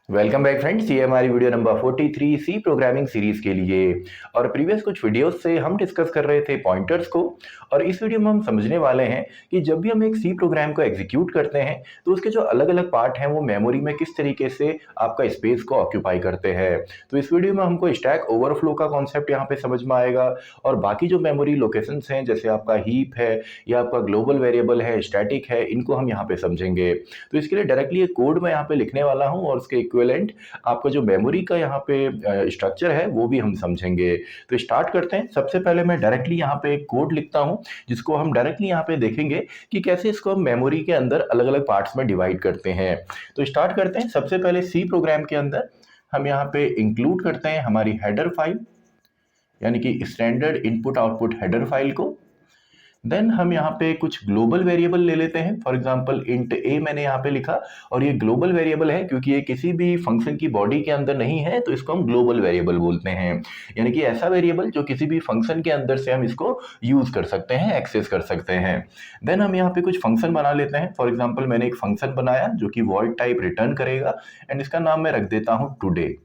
Welcome back friends, ये हमारी video number 43 C programming series के लिए। और प्रीवियस कुछ वीडियोस से हम डिस्कस कर रहे थे पॉइंटर्स को। और इस वीडियो में हम समझने वाले हैं कि जब भी हम एक सी प्रोग्राम को एग्जीक्यूट करते हैं तो उसके जो अलग अलग पार्ट हैं वो मेमोरी में किस तरीके से आपका स्पेस को ऑक्यूपाई करते हैं। तो इस वीडियो में हमको स्टैक ओवरफ्लो का कॉन्सेप्ट यहाँ पे समझ में आएगा, और बाकी जो मेमोरी लोकेशंस हैं जैसे आपका हीप है या आपका ग्लोबल वेरिएबल है, स्टैटिक है, इनको हम यहाँ पे समझेंगे। तो इसके लिए डायरेक्टली एक कोड मैं यहाँ पे लिखने वाला हूँ और उसके इक्विवेलेंट आपका जो मेमोरी का यहाँ पे स्ट्रक्चर है वो भी हम समझेंगे। तो स्टार्ट करते हैं। सबसे पहले मैं डायरेक्टली यहाँ पे एक कोड लिखता हूँ जिसको हम डायरेक्टली यहाँ पे देखेंगे कि कैसे इसको हम मेमोरी के अंदर अलग अलग पार्ट्स में डिवाइड करते हैं। तो स्टार्ट करते हैं। सबसे पहले सी प्रोग्राम के अंदर हम यहाँ पे इंक्लूड करते हैं हमारी हेडर फाइल, यानी कि standard input output header file को। देन हम यहाँ पे कुछ ग्लोबल वेरिएबल ले लेते हैं। फॉर एग्जांपल इंट ए मैंने यहाँ पे लिखा, और ये ग्लोबल वेरिएबल है क्योंकि ये किसी भी फंक्शन की बॉडी के अंदर नहीं है, तो इसको हम ग्लोबल वेरिएबल बोलते हैं। यानी कि ऐसा वेरिएबल जो किसी भी फंक्शन के अंदर से हम इसको यूज कर सकते हैं, एक्सेस कर सकते हैं। देन हम यहाँ पे कुछ फंक्शन बना लेते हैं। फॉर एग्जाम्पल मैंने एक फंक्शन बनाया जो कि वॉइड टाइप रिटर्न करेगा, एंड इसका नाम मैं रख देता हूँ टुडे।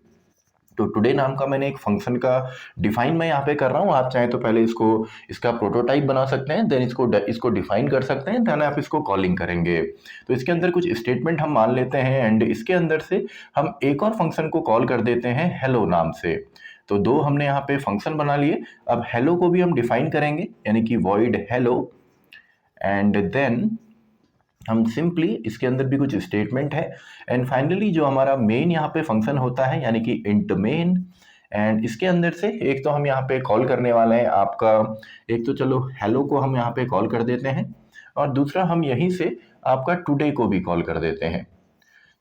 तो टुडे नाम का मैंने एक फंक्शन का डिफाइन मैं यहाँ पे कर रहा हूँ। आप चाहें तो पहले इसका प्रोटोटाइप बना सकते हैं, देन इसको डिफाइन कर सकते हैं, देन आप इसको कॉलिंग करेंगे। तो इसके अंदर कुछ स्टेटमेंट हम मान लेते हैं, एंड इसके अंदर से हम एक और फंक्शन को कॉल कर देते हैं हेलो नाम से। तो दो हमने यहाँ पे फंक्शन बना लिए। अब हेलो को भी हम डिफाइन करेंगे, यानी कि वॉइड हेलो, एंड देन हम सिंपली इसके अंदर भी कुछ स्टेटमेंट है, एंड फाइनली जो हमारा मेन यहाँ पे फंक्शन होता है यानी कि इंट मेन। एंड इसके अंदर से एक तो हम यहाँ पे कॉल करने वाले हैं आपका, एक तो चलो हेलो को हम यहाँ पे कॉल कर देते हैं, और दूसरा हम यहीं से आपका टुडे को भी कॉल कर देते हैं।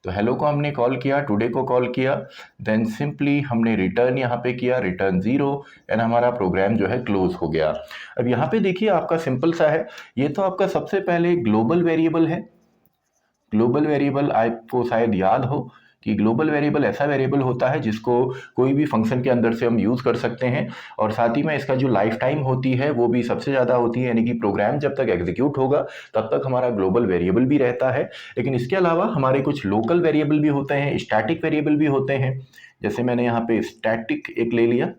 तो हेलो को हमने कॉल किया, टुडे को कॉल किया, देन सिंपली हमने रिटर्न यहाँ पे किया, रिटर्न 0, एंड हमारा प्रोग्राम जो है क्लोज हो गया। अब यहाँ पे देखिए आपका सिंपल सा है। ये तो आपका सबसे पहले ग्लोबल वेरिएबल है। ग्लोबल वेरिएबल आपको शायद याद हो कि ग्लोबल वेरिएबल ऐसा वेरिएबल होता है जिसको कोई भी फंक्शन के अंदर से हम यूज़ कर सकते हैं, और साथ ही में इसका जो लाइफ टाइम होती है वो भी सबसे ज़्यादा होती है, यानी कि प्रोग्राम जब तक एग्जीक्यूट होगा तब तक हमारा ग्लोबल वेरिएबल भी रहता है। लेकिन इसके अलावा हमारे कुछ लोकल वेरिएबल भी होते हैं, स्टैटिक वेरिएबल भी होते हैं। जैसे मैंने यहाँ पे स्टैटिक एक ले लिया,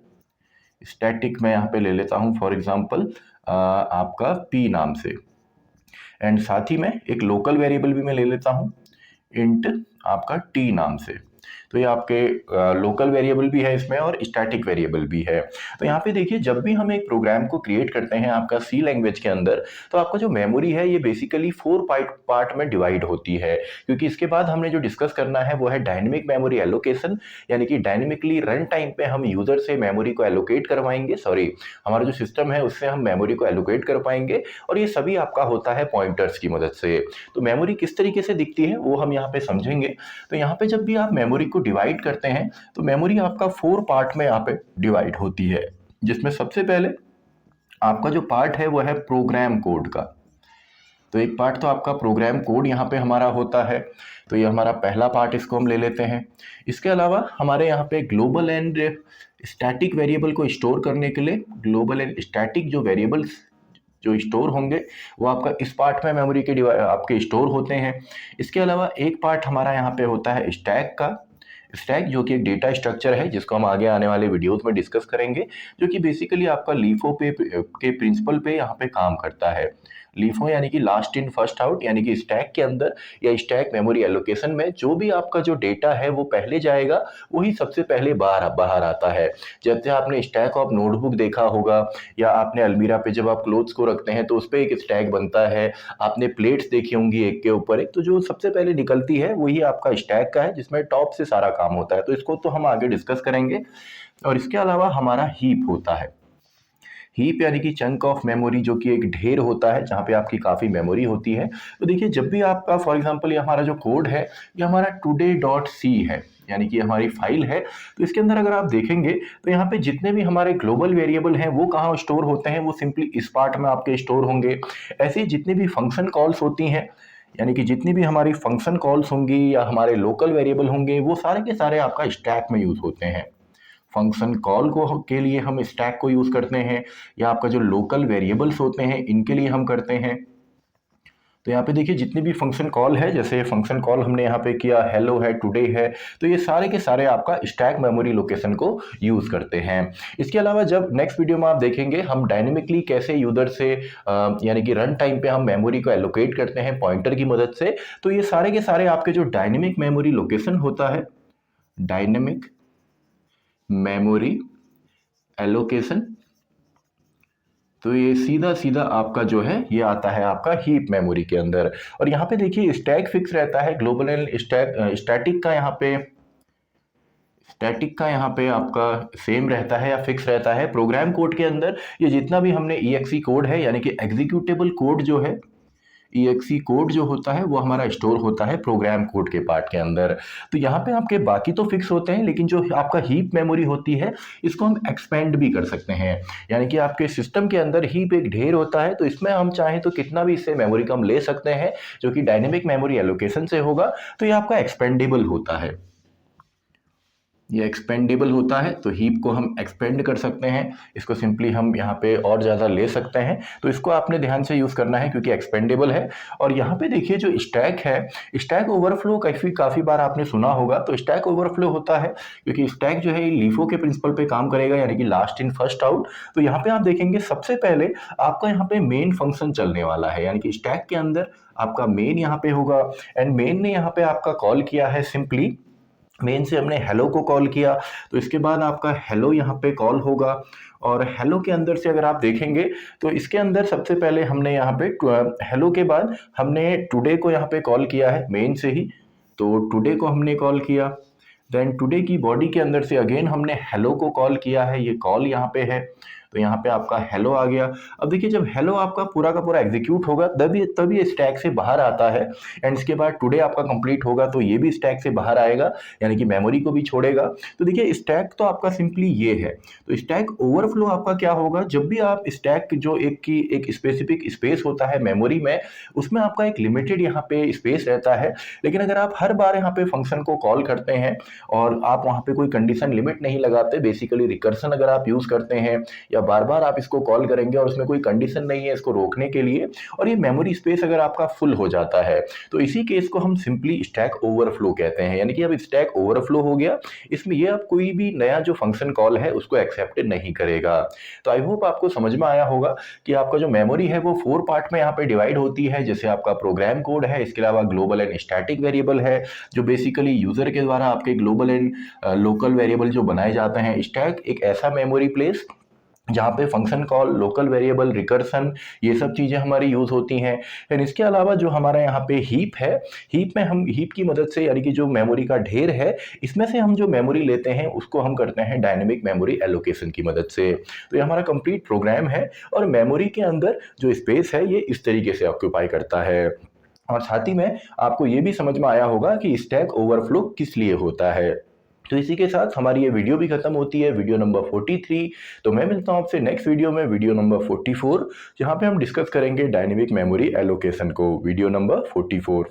स्टैटिक मैं यहाँ पे ले लेता हूँ फॉर एग्जाम्पल आपका पी नाम से, एंड साथ ही में एक लोकल वेरिएबल भी मैं ले लेता हूँ इंट आपका टी नाम से। तो ये आपके लोकल वेरिएबल भी है इसमें और स्टैटिक वेरिएबल भी है। तो यहाँ पे देखिए जब भी हम एक प्रोग्राम को क्रिएट करते हैं आपका सी लैंग्वेज के अंदर, तो आपका जो मेमोरी है ये बेसिकली 4 पार्ट में डिवाइड होती है, क्योंकि इसके बाद हमने जो डिस्कस करना है वो है डायनेमिक मेमोरी एलोकेशन, यानी कि डायनेमिकली रन टाइम पे हम यूजर से मेमोरी को एलोकेट करवाएंगे, सॉरी हमारा जो सिस्टम है उससे हम मेमोरी को एलोकेट कर पाएंगे, और ये सभी आपका होता है पॉइंटर्स की मदद से। तो मेमोरी किस तरीके से दिखती है वो हम यहाँ पे समझेंगे। तो यहाँ पे जब भी आप मेमोरी को डिवाइड करते हैं तो मेमोरी आपका 4 पार्ट में यहाँ पे डिवाइड होती है, जिसमें सबसे पहले आपका जो पार्ट है वो है प्रोग्राम कोड का। तो एक पार्ट तो आपका प्रोग्राम कोड यहाँ पे हमारा होता है, तो ये हमारा पहला पार्ट, इसको हम ले लेते हैं। इसके अलावा हमारे यहाँ पे ग्लोबल एंड स्टैटिक वेरिएबल को स्टोर करने के लिए ग्लोबल एंड स्टैटिक जो वेरिएबल्स जो स्टोर होंगे वो आपका इस पार्ट में मेमोरी के आपके स्टोर होते हैं। इसके अलावा एक पार्ट हमारा यहाँ पे होता है स्टैक का। स्टैक जो कि एक डेटा स्ट्रक्चर है जिसको हम आगे आने वाले वीडियोस में डिस्कस करेंगे, जो कि बेसिकली आपका लीफो पे के प्रिंसिपल पे यहाँ पे काम करता है। लीफो यानी कि लास्ट इन फर्स्ट आउट, यानी कि स्टैक के अंदर या स्टैक मेमोरी एलोकेशन में जो भी आपका जो डेटा है वो पहले जाएगा वही सबसे पहले बाहर आता है। जैसे आपने स्टैक ऑफ नोटबुक देखा होगा, या आपने अलमीरा पे जब आप क्लोथ्स को रखते हैं तो उस पर एक स्टैक बनता है, आपने प्लेट्स देखी होंगी एक के ऊपर एक, तो जो सबसे पहले निकलती है वही आपका स्टैक का है जिसमें टॉप से सारा काम होता है। तो इसको तो हम आगे डिस्कस करेंगे। और इसके अलावा हमारा हीप होता है। हीप यानी कि चंक ऑफ मेमोरी, जो कि एक ढेर होता है जहाँ पे आपकी काफ़ी मेमोरी होती है। तो देखिए जब भी आपका फॉर एग्जांपल ये हमारा जो कोड है ये हमारा today.c है, यानी कि हमारी फाइल है। तो इसके अंदर अगर आप देखेंगे तो यहाँ पे जितने भी हमारे ग्लोबल वेरिएबल हैं वो कहाँ स्टोर होते हैं, वो सिंपली इस पार्ट में आपके स्टोर होंगे। ऐसे ही जितनी भी फंक्शन कॉल्स होती हैं, यानी कि जितनी भी हमारी फंक्शन कॉल्स होंगी या हमारे लोकल वेरिएबल होंगे, वो सारे के सारे आपका स्टैक में यूज होते हैं। फंक्शन कॉल को के लिए हम स्टैक को यूज करते हैं, या आपका जो लोकल वेरिएबल्स होते हैं इनके लिए हम करते हैं। तो यहाँ पे देखिए जितनी भी फंक्शन कॉल है, जैसे फंक्शन कॉल हमने यहाँ पे किया, हेलो है, टुडे है, तो ये सारे के सारे आपका स्टैक मेमोरी लोकेशन को यूज़ करते हैं। इसके अलावा जब नेक्स्ट वीडियो में आप देखेंगे हम डायनेमिकली कैसे यूजर से यानी कि रन टाइम पे हम मेमोरी को एलोकेट करते हैं पॉइंटर की मदद से। तो ये सारे के सारे आपके जो डायनेमिक मेमोरी लोकेशन होता है, डायनेमिक मेमोरी एलोकेशन, तो ये सीधा सीधा आपका जो है ये आता है आपका हीप मेमोरी के अंदर। और यहाँ पे देखिए स्टैक फिक्स रहता है, ग्लोबल एंड स्टैटिक का यहाँ पे आपका सेम रहता है या फिक्स रहता है। प्रोग्राम कोड के अंदर ये जितना भी हमने EXE कोड है यानी कि एग्जीक्यूटेबल कोड जो है, EXE कोड जो होता है वो हमारा स्टोर होता है प्रोग्राम कोड के पार्ट के अंदर। तो यहाँ पे आपके बाकी तो फिक्स होते हैं, लेकिन जो आपका हीप मेमोरी होती है इसको हम एक्सपेंड भी कर सकते हैं। यानी कि आपके सिस्टम के अंदर हीप एक ढेर होता है, तो इसमें हम चाहें तो कितना भी इससे मेमोरी का हम ले सकते हैं, जो कि डायनेमिक मेमोरी एलोकेशन से होगा। तो ये आपका एक्सपेंडेबल होता है, ये एक्सपेंडेबल होता है। तो हीप को हम एक्सपेंड कर सकते हैं, इसको सिंपली हम यहाँ पे और ज़्यादा ले सकते हैं। तो इसको आपने ध्यान से यूज़ करना है क्योंकि एक्सपेंडेबल है। और यहाँ पे देखिए जो स्टैक है, स्टैक ओवरफ्लो काफ़ी बार आपने सुना होगा। तो स्टैक ओवरफ्लो होता है क्योंकि स्टैक जो है लीफो के प्रिंसिपल पे काम करेगा, यानी कि लास्ट इन फर्स्ट आउट। तो यहाँ पे आप देखेंगे सबसे पहले आपका यहाँ पे मेन फंक्शन चलने वाला है, यानी कि स्टैक के अंदर आपका मेन यहाँ पे होगा। एंड मेन ने यहाँ पे आपका कॉल किया है, सिंपली मेन से हमने हेलो को कॉल किया, तो इसके बाद आपका हेलो यहाँ पे कॉल होगा। और हेलो के अंदर से अगर आप देखेंगे तो इसके अंदर सबसे पहले हमने यहाँ पे हेलो के बाद हमने टुडे को यहाँ पे कॉल किया है मेन से ही, तो टुडे को हमने कॉल किया। देन टुडे की बॉडी के अंदर से अगेन हमने हेलो को कॉल किया है, ये कॉल यहाँ पे है, तो यहाँ पे आपका हेलो आ गया। अब देखिए जब हेलो आपका पूरा का पूरा एग्जीक्यूट होगा तभी ये स्टैक से बाहर आता है। एंड इसके बाद टुडे आपका कंप्लीट होगा तो ये भी स्टैक से बाहर आएगा, यानी कि मेमोरी को भी छोड़ेगा। तो देखिए स्टैक तो आपका सिंपली ये है। तो स्टैक ओवरफ्लो आपका क्या होगा, जब भी आप स्टैक जो एक स्पेसिफिक स्पेस होता है मेमोरी में, उसमें आपका एक लिमिटेड यहाँ पे स्पेस रहता है। लेकिन अगर आप हर बार यहाँ पे फंक्शन को कॉल करते हैं और आप वहाँ पे कोई कंडीशन लिमिट नहीं लगाते, बेसिकली रिकर्सन अगर आप यूज करते हैं या बार बार आप इसको कॉल करेंगे और उसमें कोई कंडीशन नहीं है इसको रोकने के लिए, और ये मेमोरी स्पेस अगर आपका फुल हो जाता है, तो इसी केस को हम सिंपली स्टैक ओवरफ्लो कहते हैं। यानी कि अब स्टैक ओवरफ्लो हो गया, इसमें ये अब कोई भी नया जो फंक्शन कॉल है उसको एक्सेप्ट नहीं करेगा। तो आई होप आपको समझ में आया होगा कि आपका जो मेमोरी है वो 4 पार्ट में यहाँ पे डिवाइड होती है। जैसे आपका प्रोग्राम कोड है, इसके अलावा ग्लोबल एंड स्टैटिक वेरिएबल है जो बेसिकली यूजर के द्वारा आपके ग्लोबल एंड लोकल वेरिएबल जो बनाए जाते हैं। स्टैक एक ऐसा मेमोरी प्लेस जहाँ पे function call, local variable, recursion, ये सब चीज़ें हमारी यूज़ होती हैं। एंड इसके अलावा जो हमारा यहाँ पे हीप है, हीप में हम हीप की मदद से, यानी कि जो मेमोरी का ढेर है, इसमें से हम जो मेमोरी लेते हैं उसको हम करते हैं डायनेमिक मेमोरी एलोकेशन की मदद से। तो ये हमारा कंप्लीट प्रोग्राम है और मेमोरी के अंदर जो स्पेस है ये इस तरीके से ऑक्यूपाई करता है। और साथ ही में आपको ये भी समझ में आया होगा कि स्टैक ओवरफ्लो किस लिए होता है। तो इसी के साथ हमारी ये वीडियो भी खत्म होती है, वीडियो नंबर 43। तो मैं मिलता हूँ आपसे नेक्स्ट वीडियो में, वीडियो नंबर 44, जहाँ पे हम डिस्कस करेंगे डायनेमिक मेमोरी एलोकेशन को, वीडियो नंबर 44।